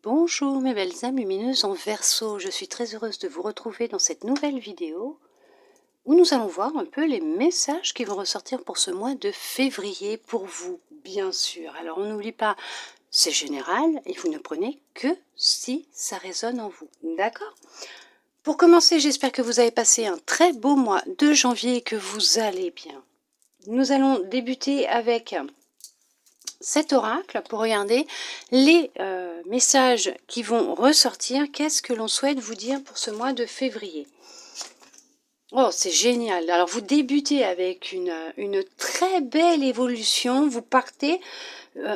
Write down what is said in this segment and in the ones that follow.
Bonjour mes belles âmes lumineuses en Verseau, je suis très heureuse de vous retrouver dans cette nouvelle vidéo où nous allons voir un peu les messages qui vont ressortir pour ce mois de février pour vous, bien sûr. Alors on n'oublie pas, c'est général et vous ne prenez que si ça résonne en vous, d'accord? Pour commencer, j'espère que vous avez passé un très beau mois de janvier et que vous allez bien. Nous allons débuter avec cet oracle pour regarder les messages qui vont ressortir. Qu'est-ce que l'on souhaite vous dire pour ce mois de février? Oh, c'est génial. Alors, vous débutez avec une très belle évolution. Vous partez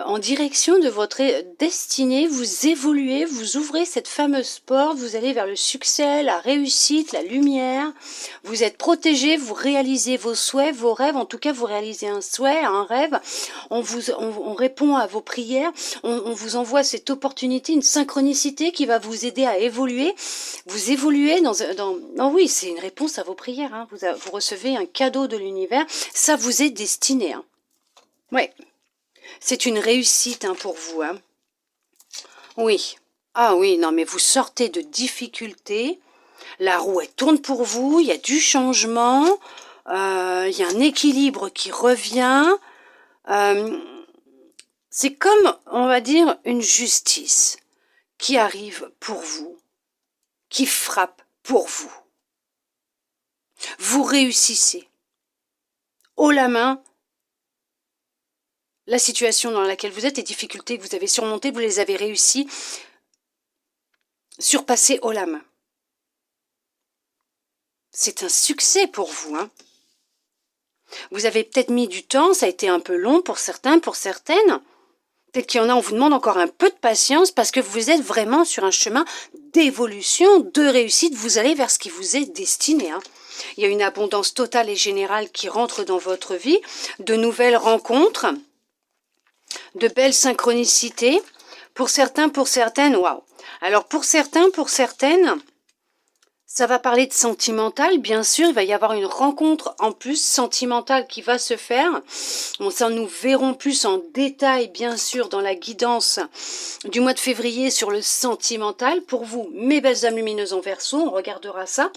en direction de votre destinée. Vous évoluez, vous ouvrez cette fameuse porte. Vous allez vers le succès, la réussite, la lumière. Vous êtes protégé, vous réalisez vos souhaits, vos rêves. En tout cas, vous réalisez un souhait, un rêve. On répond à vos prières. On vous envoie cette opportunité, une synchronicité qui va vous aider à évoluer. Vous évoluez non, oui, c'est une réponse à vos prières. Hein. Vous recevez un cadeau de l'univers. Ça vous est destiné. Hein. Ouais. C'est une réussite hein, pour vous. Hein. Oui. Ah oui, non, mais vous sortez de difficultés. La roue, elle tourne pour vous. Il y a du changement. Il y a un équilibre qui revient. C'est comme, on va dire, une justice qui arrive pour vous, qui frappe pour vous. Vous réussissez. Haut la main, la situation dans laquelle vous êtes, les difficultés que vous avez surmontées, vous les avez réussies, surpassées haut la main. C'est un succès pour vous. Hein. Vous avez peut-être mis du temps, ça a été un peu long pour certains, pour certaines. Peut-être qu'il y en a, on vous demande encore un peu de patience parce que vous êtes vraiment sur un chemin d'évolution, de réussite. Vous allez vers ce qui vous est destiné. Hein. Il y a une abondance totale et générale qui rentre dans votre vie, de nouvelles rencontres, de belles synchronicités. Pour certains, pour certaines, waouh. Alors pour certains, pour certaines, ça va parler de sentimental, bien sûr. Il va y avoir une rencontre en plus sentimentale qui va se faire. Bon, ça, nous verrons plus en détail, bien sûr, dans la guidance du mois de février sur le sentimental. Pour vous, mes belles âmes lumineuses en Verseau, on regardera ça.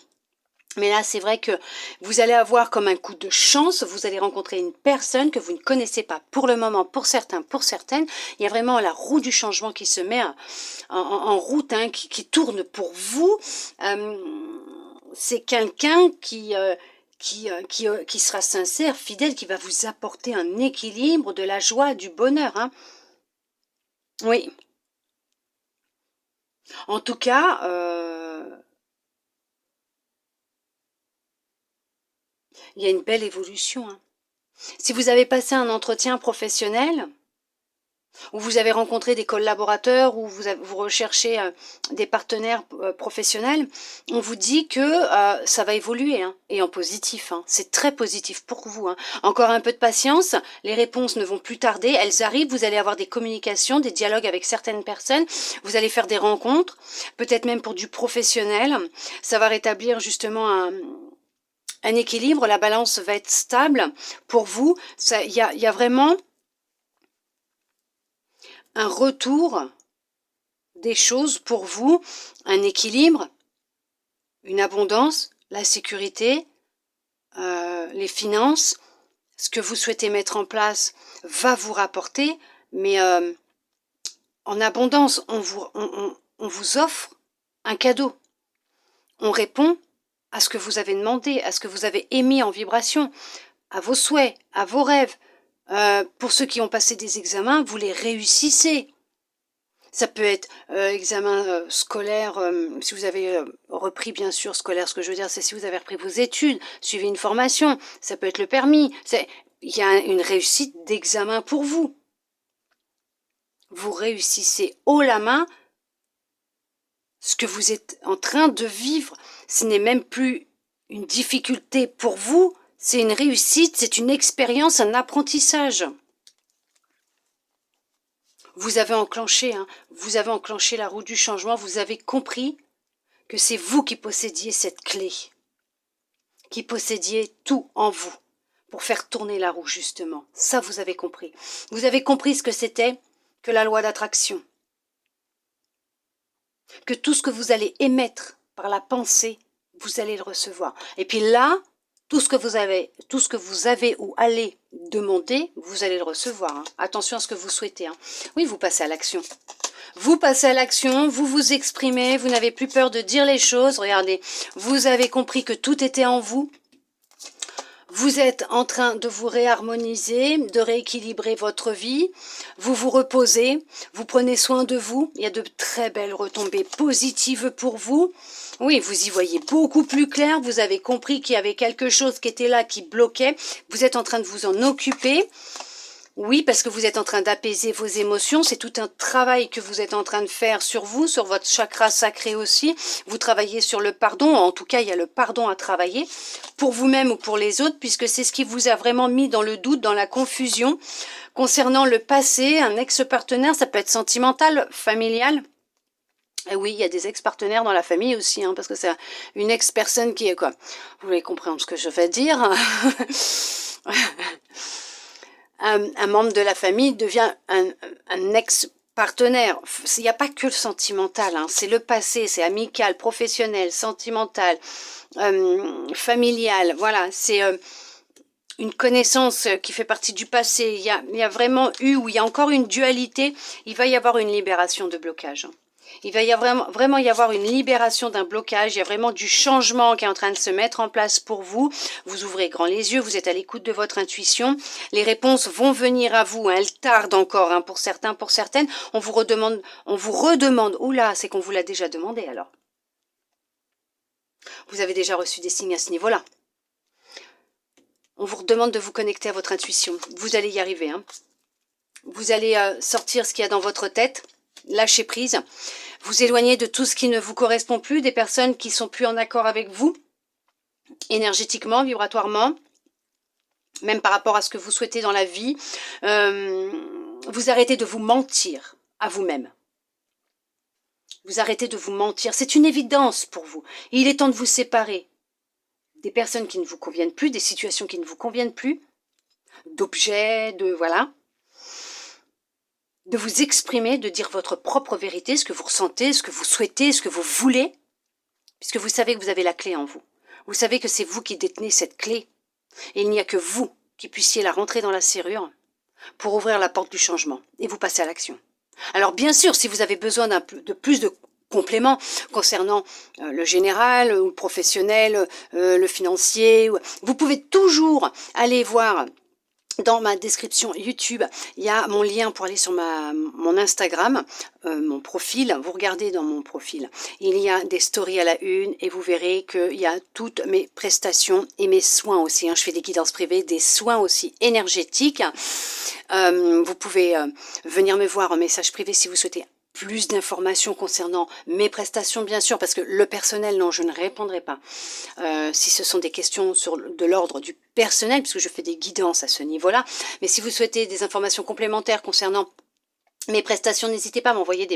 Mais là, c'est vrai que vous allez avoir comme un coup de chance, vous allez rencontrer une personne que vous ne connaissez pas pour le moment, pour certains, pour certaines. Il y a vraiment la roue du changement qui se met en route, hein, qui tourne pour vous. C'est quelqu'un qui sera sincère, fidèle, qui va vous apporter un équilibre, de la joie, du bonheur. Hein. Oui. En tout cas... il y a une belle évolution. Hein. Si vous avez passé un entretien professionnel, où vous avez rencontré des collaborateurs, ou vous recherchez des partenaires professionnels, on vous dit que ça va évoluer, hein, et en positif. Hein. C'est très positif pour vous. Hein. Encore un peu de patience, les réponses ne vont plus tarder, elles arrivent, vous allez avoir des communications, des dialogues avec certaines personnes, vous allez faire des rencontres, peut-être même pour du professionnel. Ça va rétablir justement un équilibre, la balance va être stable pour vous. Il y a vraiment un retour des choses pour vous, un équilibre, une abondance, la sécurité, les finances. Ce que vous souhaitez mettre en place va vous rapporter, mais en abondance, on vous offre un cadeau. On répond à ce que vous avez demandé, à ce que vous avez émis en vibration, à vos souhaits, à vos rêves. Pour ceux qui ont passé des examens, vous les réussissez. Ça peut être examen scolaire, si vous avez repris bien sûr scolaire, ce que je veux dire c'est si vous avez repris vos études, suivi une formation, ça peut être le permis. Il y a une réussite d'examen pour vous. Vous réussissez haut la main ce que vous êtes en train de vivre. Ce n'est même plus une difficulté pour vous, c'est une réussite, c'est une expérience, un apprentissage. Vous avez enclenché, hein, vous avez enclenché la roue du changement, vous avez compris que c'est vous qui possédiez cette clé, qui possédiez tout en vous pour faire tourner la roue justement. Ça, vous avez compris. Vous avez compris ce que c'était que la loi d'attraction. que tout ce que vous allez émettre par la pensée, vous allez le recevoir. Et puis là, tout ce que vous avez ou allez demander, vous allez le recevoir. Hein. Attention à ce que vous souhaitez. Hein. Oui, vous passez à l'action. Vous passez à l'action, vous vous exprimez, vous n'avez plus peur de dire les choses. Regardez, vous avez compris que tout était en vous. Vous êtes en train de vous réharmoniser, de rééquilibrer votre vie. Vous vous reposez, vous prenez soin de vous. Il y a de très belles retombées positives pour vous. Oui, vous y voyez beaucoup plus clair. Vous avez compris qu'il y avait quelque chose qui était là, qui bloquait. Vous êtes en train de vous en occuper. Oui, parce que vous êtes en train d'apaiser vos émotions. C'est tout un travail que vous êtes en train de faire sur vous, sur votre chakra sacré aussi. Vous travaillez sur le pardon. En tout cas, il y a le pardon à travailler pour vous-même ou pour les autres, puisque c'est ce qui vous a vraiment mis dans le doute, dans la confusion. Concernant le passé, un ex-partenaire, ça peut être sentimental, familial. Et oui, il y a des ex-partenaires dans la famille aussi, hein, parce que c'est une ex-personne qui est quoi. Vous allez comprendre ce que je vais dire. Un membre de la famille devient un ex-partenaire. Il n'y a pas que le sentimental, hein. C'est le passé, c'est amical, professionnel, sentimental, familial. Voilà, c'est une connaissance qui fait partie du passé. Il y a vraiment ou il y a encore une dualité. Il va y avoir une libération de blocage. Il va y avoir vraiment y avoir une libération d'un blocage. Il y a vraiment du changement qui est en train de se mettre en place pour vous. Vous ouvrez grand les yeux, vous êtes à l'écoute de votre intuition. Les réponses vont venir à vous. Hein. Elles tardent encore hein, pour certains, pour certaines. On vous redemande. Oula, c'est qu'on vous l'a déjà demandé alors. Vous avez déjà reçu des signes à ce niveau-là. On vous redemande de vous connecter à votre intuition. Vous allez y arriver. Hein. Vous allez sortir ce qu'il y a dans votre tête. Lâcher prise, vous éloigner de tout ce qui ne vous correspond plus, des personnes qui sont plus en accord avec vous, énergétiquement, vibratoirement, même par rapport à ce que vous souhaitez dans la vie. Vous arrêtez de vous mentir à vous-même. Vous arrêtez de vous mentir. C'est une évidence pour vous. Il est temps de vous séparer des personnes qui ne vous conviennent plus, des situations qui ne vous conviennent plus, d'objets, de voilà. De vous exprimer, de dire votre propre vérité, ce que vous ressentez, ce que vous souhaitez, ce que vous voulez, puisque vous savez que vous avez la clé en vous. Vous savez que c'est vous qui détenez cette clé, et il n'y a que vous qui puissiez la rentrer dans la serrure pour ouvrir la porte du changement, et vous passez à l'action. Alors bien sûr, si vous avez besoin de plus de compléments concernant le général, ou le professionnel, le financier, vous pouvez toujours aller voir. Dans ma description YouTube, il y a mon lien pour aller sur mon Instagram, mon profil. Vous regardez dans mon profil, il y a des stories à la une et vous verrez qu'il y a toutes mes prestations et mes soins aussi. Hein. Je fais des guidances privées, des soins aussi énergétiques. Vous pouvez venir me voir en message privé si vous souhaitez plus d'informations concernant mes prestations, bien sûr, parce que le personnel, non, je ne répondrai pas. Si ce sont des questions de l'ordre du personnel, puisque je fais des guidances à ce niveau-là, mais si vous souhaitez des informations complémentaires concernant mes prestations, n'hésitez pas à m'envoyer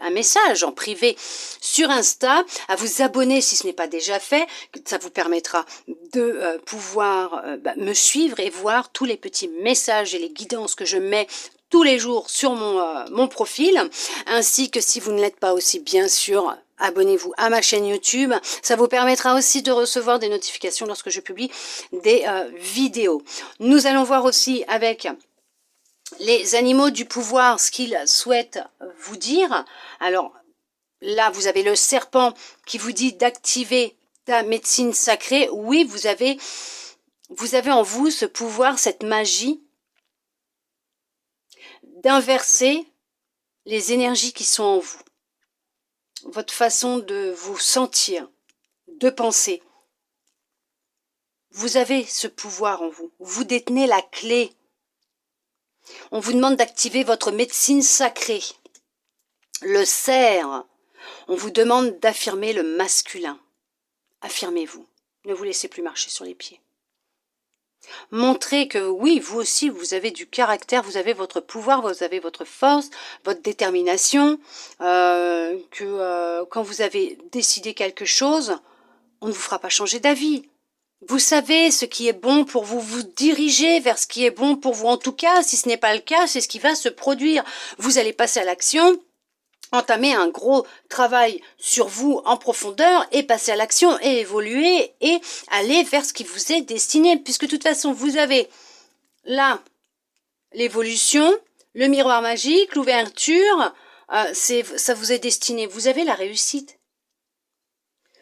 un message en privé sur Insta, à vous abonner si ce n'est pas déjà fait. Ça vous permettra de pouvoir me suivre et voir tous les petits messages et les guidances que je mets tous les jours sur mon profil, ainsi que si vous ne l'êtes pas aussi, bien sûr, abonnez-vous à ma chaîne YouTube. Ça vous permettra aussi de recevoir des notifications lorsque je publie des vidéos. Nous allons voir aussi avec les animaux du pouvoir ce qu'ils souhaitent vous dire. Alors là, vous avez le serpent qui vous dit d'activer ta médecine sacrée. Oui, vous avez en vous ce pouvoir, cette magie d'inverser les énergies qui sont en vous. Votre façon de vous sentir, de penser. Vous avez ce pouvoir en vous. Vous détenez la clé. On vous demande d'activer votre médecine sacrée. Le cerf. On vous demande d'affirmer le masculin. Affirmez-vous. Ne vous laissez plus marcher sur les pieds. Montrez que oui, vous aussi, vous avez du caractère, vous avez votre pouvoir, vous avez votre force, votre détermination, que quand vous avez décidé quelque chose, on ne vous fera pas changer d'avis. Vous savez ce qui est bon pour vous, vous dirigez vers ce qui est bon pour vous. En tout cas, si ce n'est pas le cas, c'est ce qui va se produire. Vous allez passer à l'action. entamer un gros travail sur vous en profondeur et passer à l'action et évoluer et aller vers ce qui vous est destiné. Puisque de toute façon, vous avez là l'évolution, le miroir magique, l'ouverture, ça vous est destiné. Vous avez la réussite.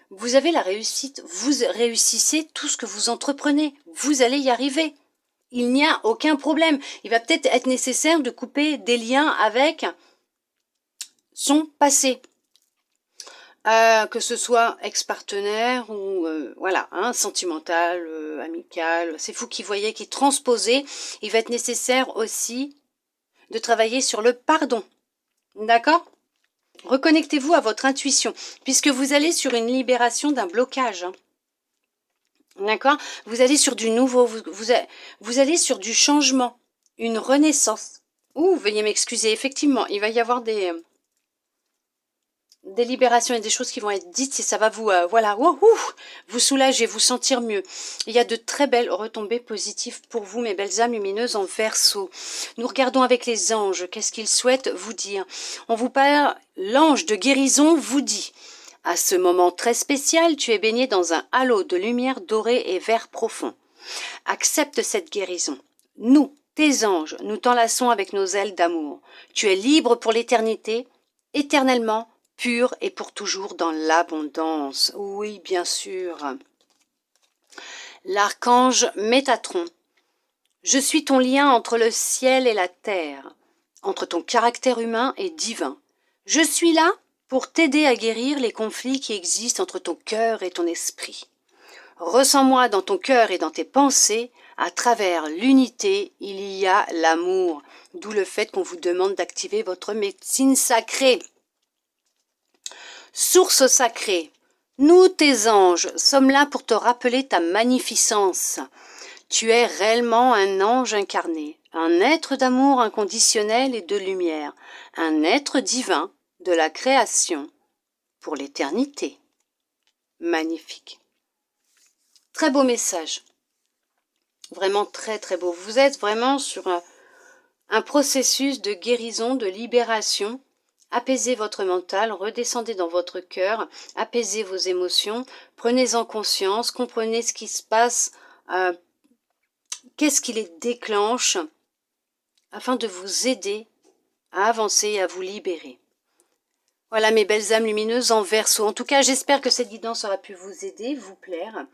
Vous avez la réussite. Vous réussissez tout ce que vous entreprenez. Vous allez y arriver. Il n'y a aucun problème. Il va peut-être être nécessaire de couper des liens avec son passé. Que ce soit ex-partenaire ou voilà, hein, sentimental, amical, c'est vous qui voyez, qui transposez. Il va être nécessaire aussi de travailler sur le pardon. D'accord? Reconnectez-vous à votre intuition, puisque vous allez sur une libération d'un blocage. Hein. D'accord? Vous allez sur du nouveau, vous allez sur du changement, une renaissance. Ouh, veuillez m'excuser, effectivement, il va y avoir des libérations et des choses qui vont être dites et ça va vous, voilà, vous soulager, vous sentir mieux. Il y a de très belles retombées positives pour vous, mes belles âmes lumineuses en Verseau. Nous regardons avec les anges, qu'est-ce qu'ils souhaitent vous dire? On vous parle, l'ange de guérison vous dit: à ce moment très spécial, tu es baigné dans un halo de lumière dorée et vert profond. Accepte cette guérison. Nous, tes anges, nous t'enlaçons avec nos ailes d'amour. Tu es libre pour l'éternité, éternellement, pur et pour toujours dans l'abondance. Oui, bien sûr. L'archange Métatron. Je suis ton lien entre le ciel et la terre, entre ton caractère humain et divin. Je suis là pour t'aider à guérir les conflits qui existent entre ton cœur et ton esprit. Ressens-moi dans ton cœur et dans tes pensées. À travers l'unité, il y a l'amour. D'où le fait qu'on vous demande d'activer votre médecine sacrée. Source sacrée, nous, tes anges, sommes là pour te rappeler ta magnificence. Tu es réellement un ange incarné, un être d'amour inconditionnel et de lumière, un être divin de la création pour l'éternité. Magnifique. Très beau message. Vraiment très très beau. Vous êtes vraiment sur un processus de guérison, de libération. Apaisez votre mental, redescendez dans votre cœur, apaisez vos émotions, prenez-en conscience, comprenez ce qui se passe, qu'est-ce qui les déclenche, afin de vous aider à avancer et à vous libérer. Voilà mes belles âmes lumineuses en Verseau. En tout cas, j'espère que cette guidance aura pu vous aider, vous plaire,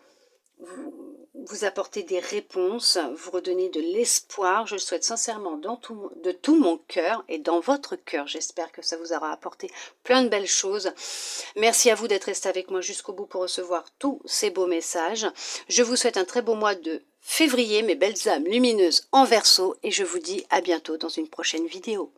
vous apporter des réponses, vous redonner de l'espoir. Je le souhaite sincèrement de tout mon cœur et dans votre cœur. J'espère que ça vous aura apporté plein de belles choses. Merci à vous d'être resté avec moi jusqu'au bout pour recevoir tous ces beaux messages. Je vous souhaite un très beau mois de février, mes belles âmes lumineuses en Verseau, et je vous dis à bientôt dans une prochaine vidéo.